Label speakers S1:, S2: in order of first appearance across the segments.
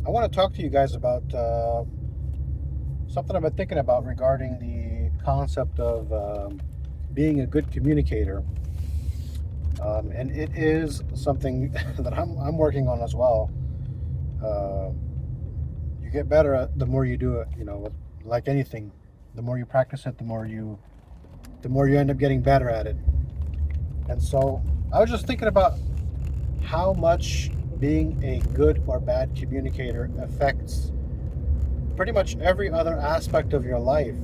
S1: I want to talk to you guys about something I've been thinking about regarding the concept of being a good communicator. And it is something that I'm working on as well. Uh, you get better at the more you do it, like anything. The more you practice it, the more you end up getting better at it. And so I was just thinking about how much being a good or bad communicator affects pretty much every other aspect of your life.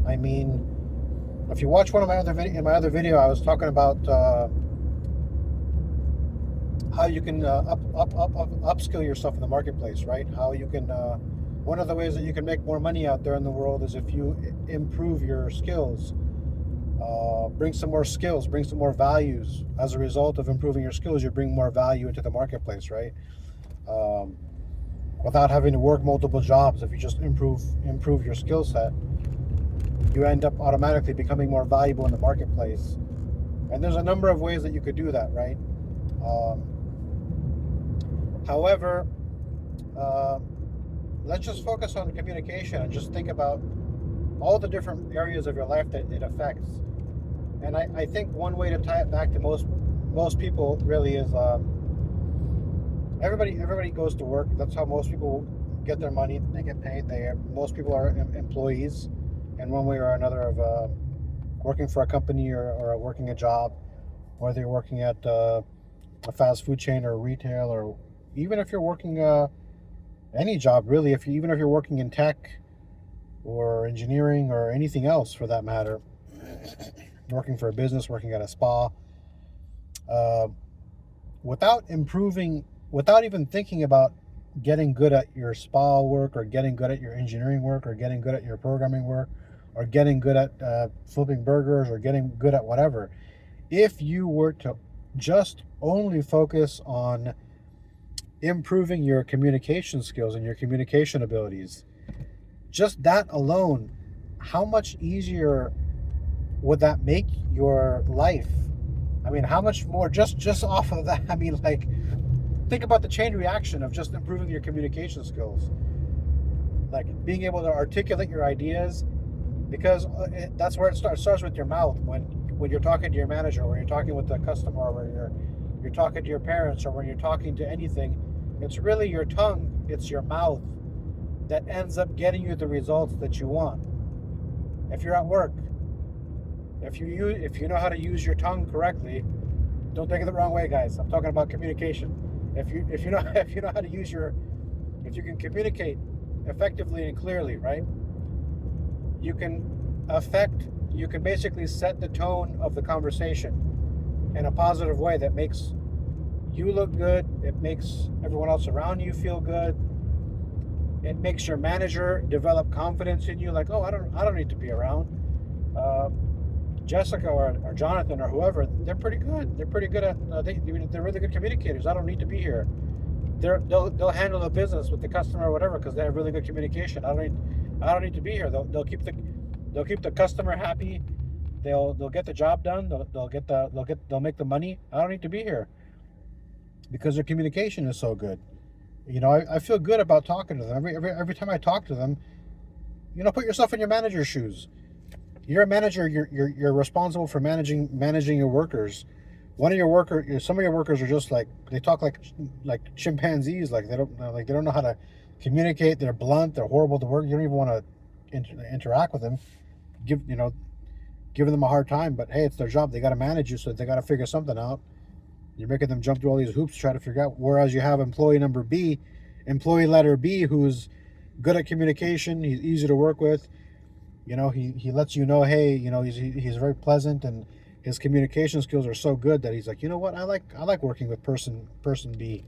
S1: I mean, if you watch one of my other in my other video, I was talking about how you can upskill yourself in the marketplace, right? How you can one of the ways that you can make more money out there in the world is if you improve your skills, bring some more skills, bring some more values. As a result of improving your skills, you bring more value into the marketplace, right? Um, Without having to work multiple jobs, if you just improve your skill set, you end up automatically becoming more valuable in the marketplace. And there's a number of ways that you could do that, right? However, uh, let's just focus on communication and just think about all the different areas of your life that it affects. And I think one way to tie it back to most people really is everybody goes to work. That's how most people get their money. They get paid. Most people are employees in one way or another of working for a company or working a job, whether you're working at a fast food chain or retail, or even if you're working any job really. Even if you're working in tech or engineering or anything else for that matter, working for a business, working at a spa, uh, without improving, without even thinking about getting good at your spa work or getting good at your engineering work or getting good at your programming work or getting good at flipping burgers or getting good at whatever, if you were to just only focus on improving your communication skills and your communication abilities, just that alone, how much easier would that make your life? I mean, how much more just off of that? I mean, like, think about the chain reaction of just improving your communication skills, like being able to articulate your ideas, because that's where it starts. It starts with your mouth. When you're talking to your manager, or when you're talking with the customer, or when you're talking to your parents, or when you're talking to anything, it's really your tongue, it's your mouth that ends up getting you the results that you want. If you're at work, if you know how to use your tongue correctly, don't take it the wrong way, guys. I'm talking about communication. If you know if you know how to use if you can communicate effectively and clearly, right? You can you can basically set the tone of the conversation in a positive way that makes you look good. It makes everyone else around you feel good. It makes your manager develop confidence in you, like, oh, I don't need to be around. Uh, Jessica or Jonathan or whoever, they're pretty good. They're pretty good at they're really good communicators. I don't need to be here. They'll handle the business with the customer or whatever because they have really good communication. I don't need to be here. They'll keep the customer happy. They'll get the job done. They'll make the money. I don't need to be here because their communication is so good. I feel good about talking to them. Every time I talk to them, put yourself in your manager's shoes. You're a manager. You're responsible for managing your workers. Some of your workers are just like, they talk like chimpanzees. Like they don't know how to communicate. They're blunt. They're horrible to work. You don't even want to interact with them. Giving them a hard time. But hey, it's their job. They got to manage you, so they got to figure something out. You're making them jump through all these hoops to try to figure out. Whereas you have employee letter B, who's good at communication. He's easy to work with. He lets you know, hey, he's very pleasant, and his communication skills are so good that he's like, you know what, I like working with person B.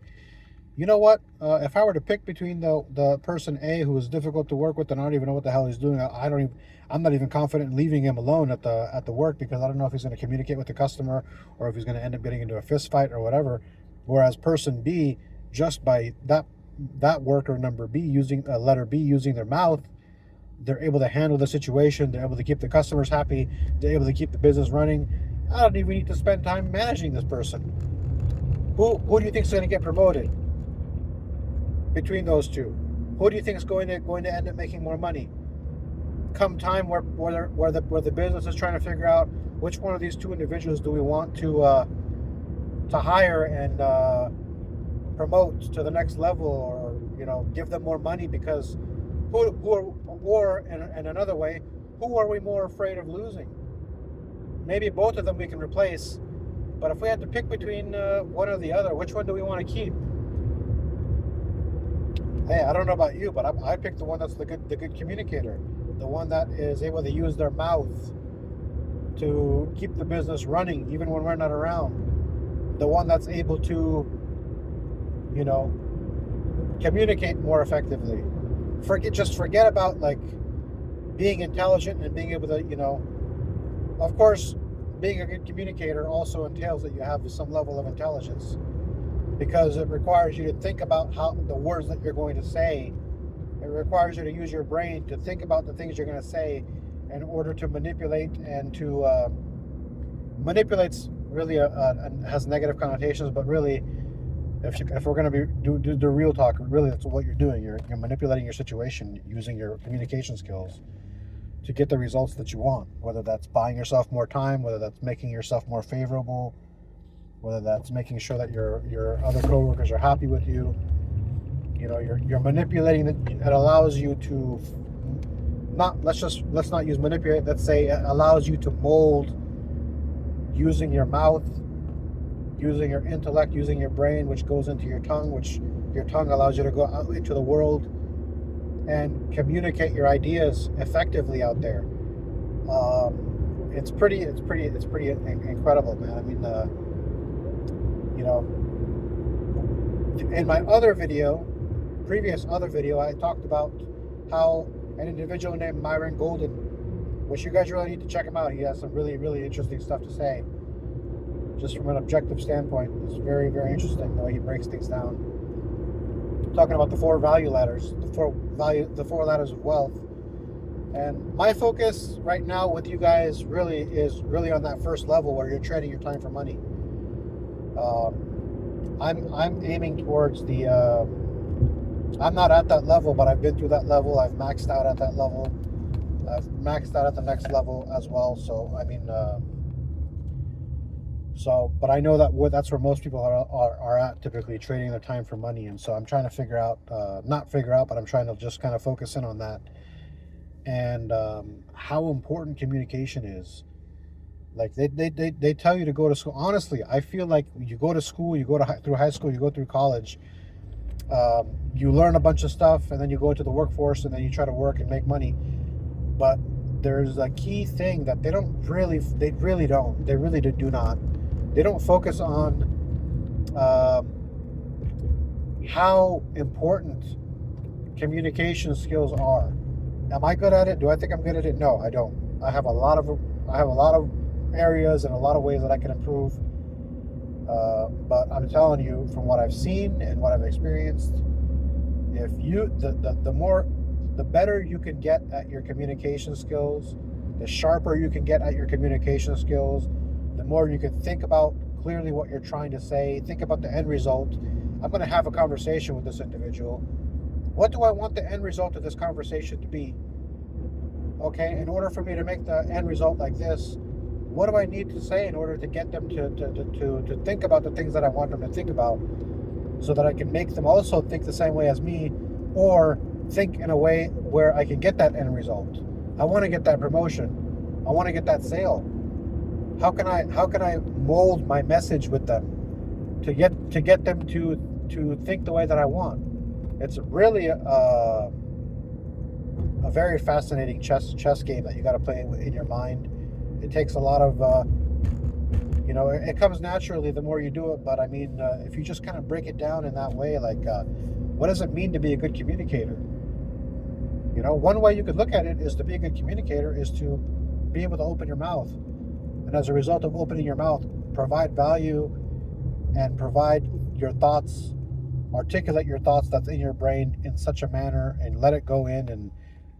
S1: You know what? If I were to pick between the person A, who is difficult to work with, and I don't even know what the hell he's doing, I'm not even confident in leaving him alone at the work, because I don't know if he's going to communicate with the customer or if he's going to end up getting into a fist fight or whatever. Whereas person B, just by that worker number B using letter B using their mouth, they're able to handle the situation. They're able to keep the customers happy. They're able to keep the business running. I don't even need to spend time managing this person. Who do you think is going to get promoted? between those two? Who do you think is going to end up making more money? Come time where the business is trying to figure out which one of these two individuals do we want to hire and promote to the next level, or give them more money, because who are, or in another way, who are we more afraid of losing? Maybe both of them we can replace, but if we had to pick between one or the other, which one do we want to keep? Hey, I don't know about you, but I picked the one that's the good communicator, the one that is able to use their mouth to keep the business running even when we're not around, the one that's able to communicate more effectively. Forget about like being intelligent and being able to, of course, being a good communicator also entails that you have some level of intelligence, because it requires you to think about how the words that you're going to say. It requires you to use your brain to think about the things you're going to say in order to manipulate, and to manipulates really has negative connotations, but really, if we're going to do the real talk, really that's what you're doing. You're manipulating your situation using your communication skills to get the results that you want, whether that's buying yourself more time, whether that's making yourself more favorable, whether that's making sure that your other coworkers are happy with you. You're manipulating it. It allows you to let's not use manipulate. Let's say it allows you to mold using your mouth, using your intellect, using your brain, which goes into your tongue, which your tongue allows you to go out into the world and communicate your ideas effectively out there. It's pretty incredible, man. I mean, in my previous other video, I talked about how an individual named Myron Golden, which you guys really need to check him out. He has some really, really interesting stuff to say, just from an objective standpoint. It's very, very interesting the way he breaks things down. Talking about the four value ladders, the four ladders of wealth. And my focus right now with you guys is really on that first level where you're trading your time for money. I'm aiming towards the. I'm not at that level, but I've been through that level. I've maxed out at that level. I've maxed out at the next level as well. So I mean, but I know that's where most people are at, typically trading their time for money. And so I'm trying to but I'm trying to just kind of focus in on that, and how important communication is. Like they tell you to go to school. Honestly, I feel like you go to school, through high school, you go through college, you learn a bunch of stuff, and then you go into the workforce, and then you try to work and make money. But there's a key thing that they really do not. They don't focus on how important communication skills are. Am I good at it? Do I think I'm good at it? No, I don't. I have a lot of areas and a lot of ways that I can improve. But I'm telling you, from what I've seen and what I've experienced, if you the better you can get at your communication skills, the sharper you can get at your communication skills, the more you can think about clearly what you're trying to say, think about the end result. I'm going to have a conversation with this individual. What do I want the end result of this conversation to be? Okay, in order for me to make the end result like this, what do I need to say in order to get them to think about the things that I want them to think about, so that I can make them also think the same way as me, or think in a way where I can get that end result. I want to get that promotion. I want to get that sale. How can I mold my message with them to get them to think the way that I want? It's really a very fascinating chess game that you got to play in your mind. It takes a lot of it comes naturally the more you do it. But I mean, if you just kind of break it down in that way, like what does it mean to be a good communicator? One way you could look at it is to be a good communicator is to be able to open your mouth, and as a result of opening your mouth, provide value and provide your thoughts, articulate your thoughts that's in your brain in such a manner, and let it go in and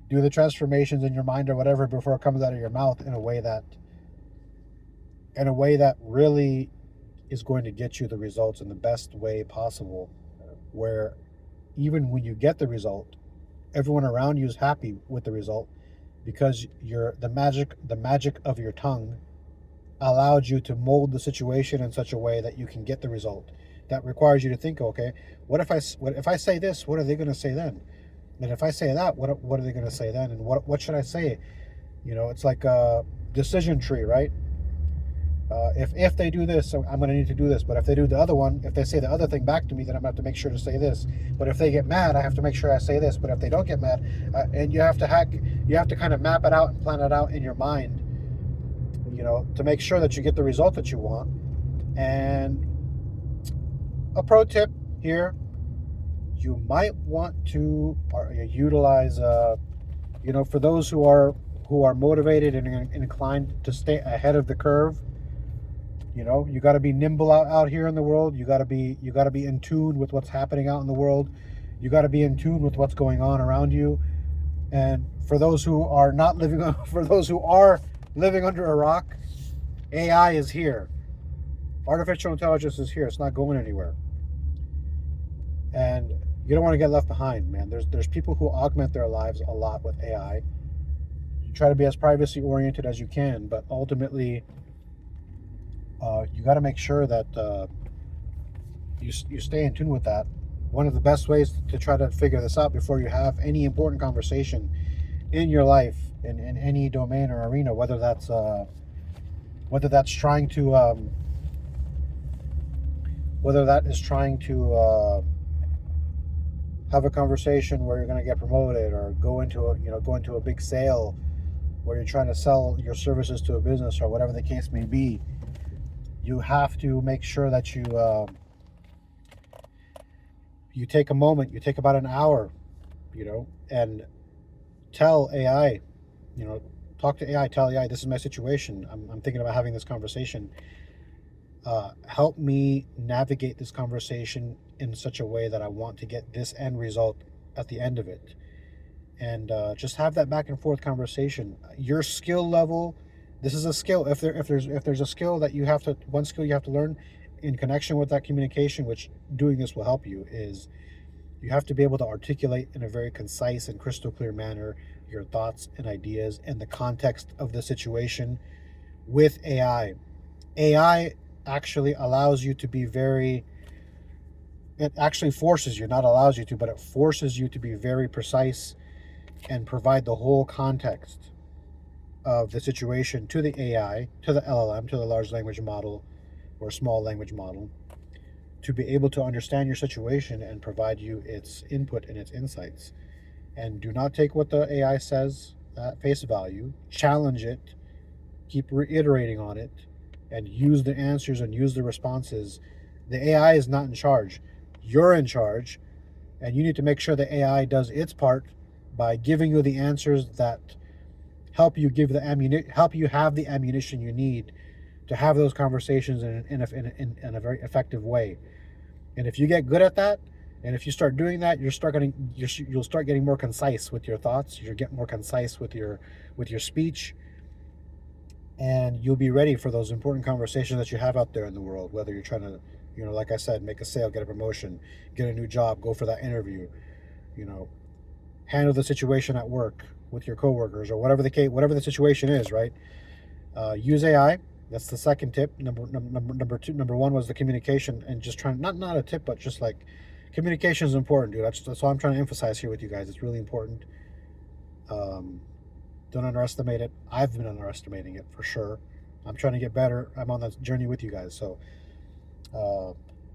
S1: do the transformations in your mind or whatever before it comes out of your mouth in a way that really is going to get you the results in the best way possible, where even when you get the result, everyone around you is happy with the result because the magic of your tongue allowed you to mold the situation in such a way that you can get the result. That requires you to think, okay, what if I say this? What are they going to say then? And if I say that, what are they going to say then? And what should I say? It's like a decision tree, right? If they do this, I'm going to need to do this. But if they do the other one, if they say the other thing back to me, then I'm going to have to make sure to say this. But if they get mad, I have to make sure I say this. But if they don't get mad, and you have to kind of map it out and plan it out in your mind, to make sure that you get the result that you want. And a pro tip here, you might want to utilize, for those who are motivated and inclined to stay ahead of the curve. You got to be nimble out here in the world. You got to be in tune with what's happening out in the world. You got to be in tune with what's going on around you. And for those who are not living for those who are living under a rock, AI is here. Artificial intelligence is here. It's not going anywhere. And you don't want to get left behind, man. There's people who augment their lives a lot with AI. You try to be as privacy oriented as you can, but ultimately, you got to make sure that you stay in tune with that. One of the best ways to try to figure this out before you have any important conversation in your life, in any domain or arena, whether that's trying to whether that is trying to have a conversation where you're going to get promoted, or go into a big sale where you're trying to sell your services to a business, or whatever the case may be. You have to make sure that you take a moment, you take about an hour, and tell AI, talk to AI, tell AI, this is my situation. I'm thinking about having this conversation. Help me navigate this conversation in such a way that I want to get this end result at the end of it. And just have that back and forth conversation. Your skill level, this is a skill. If there's a skill that one skill you have to learn in connection with that communication, which doing this will help you, is you have to be able to articulate in a very concise and crystal clear manner your thoughts and ideas and the context of the situation with AI. AI actually allows you to be it actually forces you, not allows you to, but it forces you to be very precise and provide the whole context of the situation to the AI, to the LLM, to the large language model or small language model, to be able to understand your situation and provide you its input and its insights. And do not take what the AI says at face value. Challenge it, keep reiterating on it, and use the answers and use the responses. The AI is not in charge. You're in charge, and you need to make sure the AI does its part by giving you the answers that help you help you have the ammunition you need to have those conversations in a very effective way. And if you get good at that, and if you start doing that, you'll start getting more concise with your thoughts. You'll get more concise with your speech, and you'll be ready for those important conversations that you have out there in the world. Whether you're trying to, like I said, make a sale, get a promotion, get a new job, go for that interview, handle the situation at work with your coworkers, or whatever the situation is, right? Use AI. That's the second tip. Number two. Number one was the communication, and just trying, not a tip, but just like, communication is important, dude. That's all I'm trying to emphasize here with you guys. It's really important. Don't underestimate it. I've been underestimating it for sure. I'm trying to get better. I'm on that journey with you guys. So,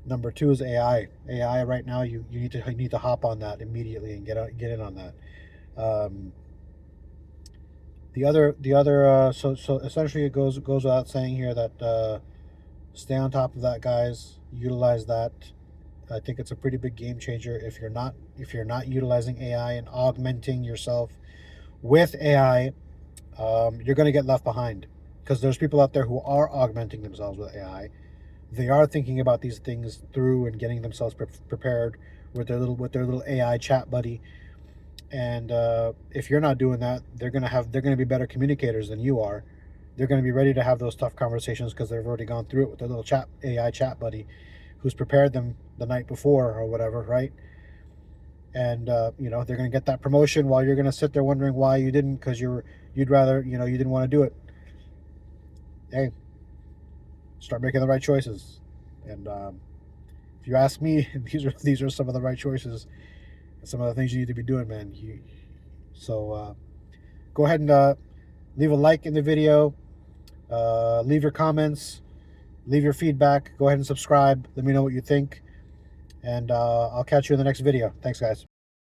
S1: number two is AI. AI right now, you need to hop on that immediately and get in on that. So essentially, it goes without saying here that stay on top of that, guys. Utilize that. I think it's a pretty big game changer. If you're not utilizing AI and augmenting yourself with AI, you're going to get left behind, because there's people out there who are augmenting themselves with AI. They are thinking about these things through and getting themselves prepared with their little AI chat buddy. And if you're not doing that, they're going to be better communicators than you are. They're going to be ready to have those tough conversations because they've already gone through it with their little AI chat buddy who's prepared them the night before or whatever, right? and you know, they're going to get that promotion while you're going to sit there wondering why you didn't, because you'd rather, you know, you didn't want to do it. Hey, start making the right choices. And if you ask me, these are some of the right choices, some of the things you need to be doing, man. So go ahead and leave a like in the video, leave your comments, leave your feedback. Go ahead and subscribe. Let me know what you think, and I'll catch you in the next video. Thanks, guys.